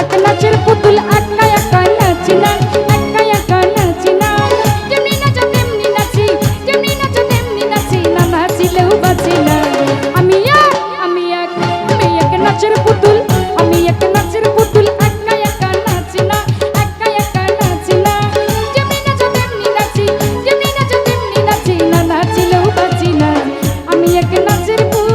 এক নাচের পুতুল একা একা নাচি না, একা একা নাচি না। যেমনি নাচো তেমনি নাচি, যেমনি নাচো তেমনি নাচি, না নাচিলেও বাঁচি না। আমি এক নাচের পুতুল, আমি এক নাচের পুতুল একা একা নাচি না, একা একা নাচি না। যেমনি নাচো তেমনি নাচি, যেমনি নাচো তেমনি নাচি, না নাচিলেও বাঁচি না। আমি এক নাচের পুতুল।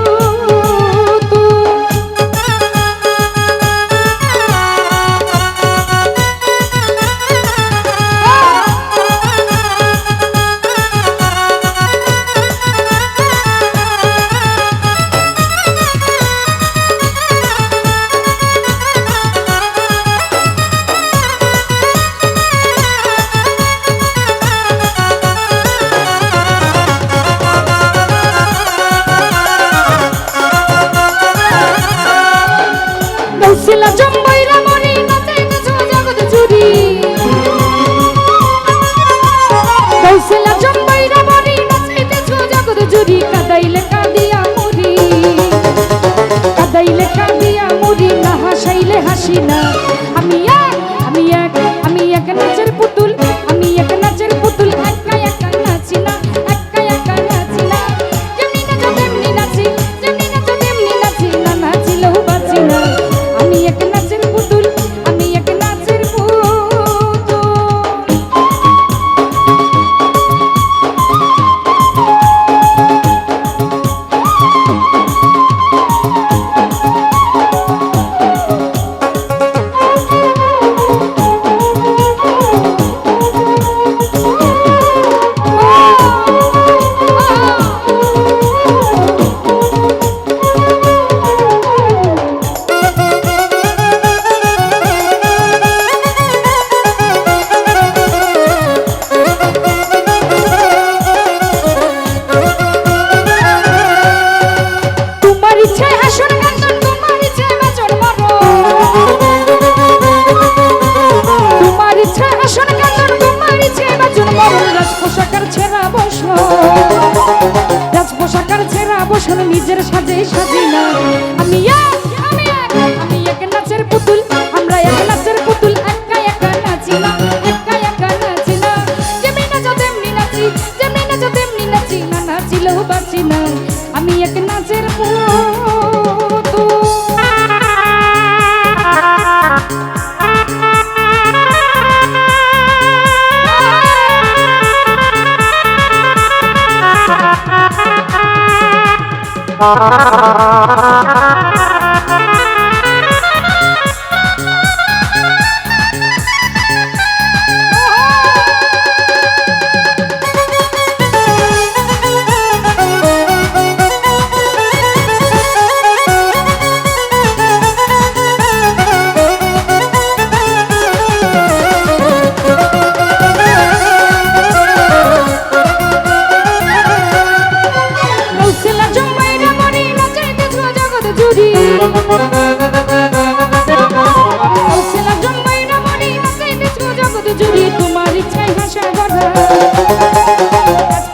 জম্বইরা মনি নাচাইতেছো জগৎ জুড়ি, দৌসলা জম্বইরা মনি নাচাইতেছো জগৎ জুড়ি। কাদাইলে কাঁদিয়া মরি, কাদাইলে কাঁদিয়া মরি, না হাসাইলে হাসি না। আমি এক নাচের পুতুল, আমি এক নাচের পুতুল একা একা নাচি না, একা একা নাচি না। যেমনি নাচো তেমনি নাচি, যেমনি নাচো তেমনি নাচি, না নাচিলেও বাঁচি না। আমি এক নাচের পুতুল, আমি এক নাচের পুতুল। নিজের সাজে সাজি না। আমি এক নাচের পুতুল, আমরা এক নাচের পুতুল একা একা নাচি না, একা একা নাচি না। যেমনি নাচো তেমনি নাচি, যেমনি নাচো তেমনি নাচি, না নাচিলেও বাঁচি না। আমি এক নাচের পুতুল। তোমার ইচ্ছায় হাসা গড়া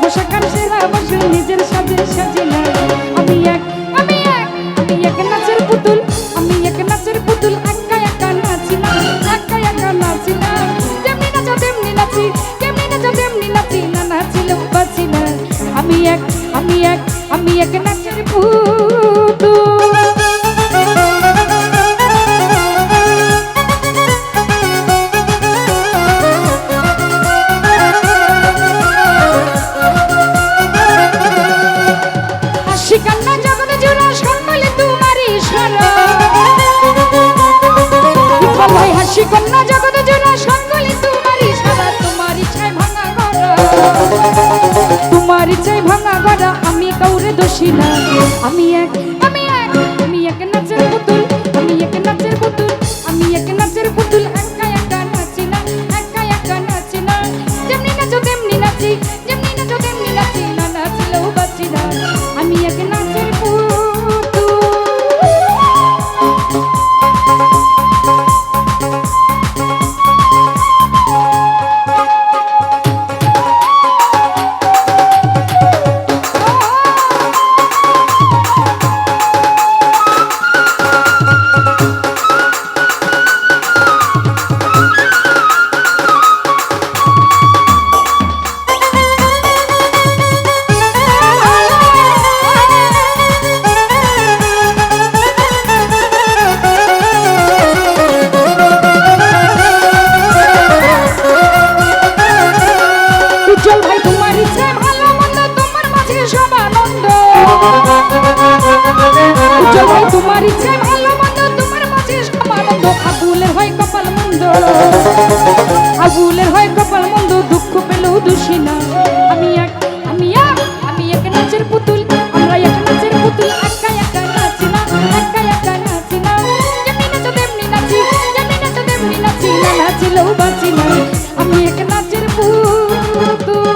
পোশাকার সেরা বসে নিজের সাজে সাজি না। আমি এক নাচের পুতুল, আমি এক নাচের পুতুল একা একা নাচি না, একা একা নাচি না। যেমনি নাচো তেমনি নাচি, যেমনি নাচো তেমনি নাচি, না নাচিলেও বাঁচি না। আমি এক নাচের পুতুল। কন্যা জগৎ জোড়া সকলে তোমারই সারা, তোমার ইচ্ছায় ভাঙা গড়া, তোমার ইচ্ছায় ভাঙা গড়া। আমি কাউরে দোষী না। আমি এক নাচের পুতুল, আমি এক নাচের পুতুল, আমি এক নাচের পুতুল একা একা নাচি না, একা একা নাচি না। যেমনি নাচো তেমনি নাচি, যেমনি নাচো তেমনি নাচি, না নাচিলেও বাঁচি না। আমি এক নাচের পুতুল। মন্দ আবুলের হয় কপাল মন্দ আবুলের হয় কপাল মন্দ দুঃখ পেলেও দোষী না আমি এক নাচের পুতুল আমরা এক নাচের পুতুল একা একা নাচি না একা একা নাচি না যেমনি নাচো তেমনি নাচি যেমনি নাচো তেমনি নাচি না নাচিলেও বাঁচি না আমি এক নাচের পুতুল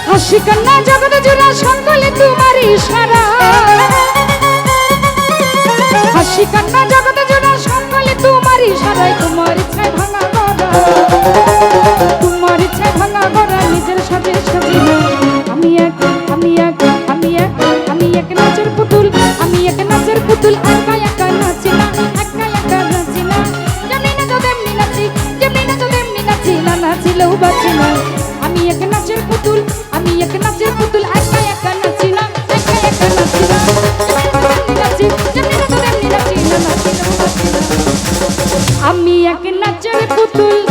হাসি কান্না জগৎ জোড়া সকলে তোমার ইশারা হাসি কান্না জগৎ জোড়া সকলে তোমার ইশারায় তোমার ইচ্ছায় ভাঙা গড়া তোমার ইচ্ছায় ভাঙা গড়া নিজের সাথে সাজিয়ে আমি এক নাচের পুতুল আমি এক নাচের পুতুল একা একা নাচি না একা একা নাচি না যেমনি নাচো তেমনি নাচি যেমনি নাচো তেমনি নাচি না নাচিলেও বাঁচি না আমি এক নাচের পুতুল আমি এক নাচের পুতুল একা একা নাচি না একা একা নাচি না নাচি যেমনি নাচো তেমনি নাচি না নাচিলেও বাঁচি না আমি এক নাচের পুতুল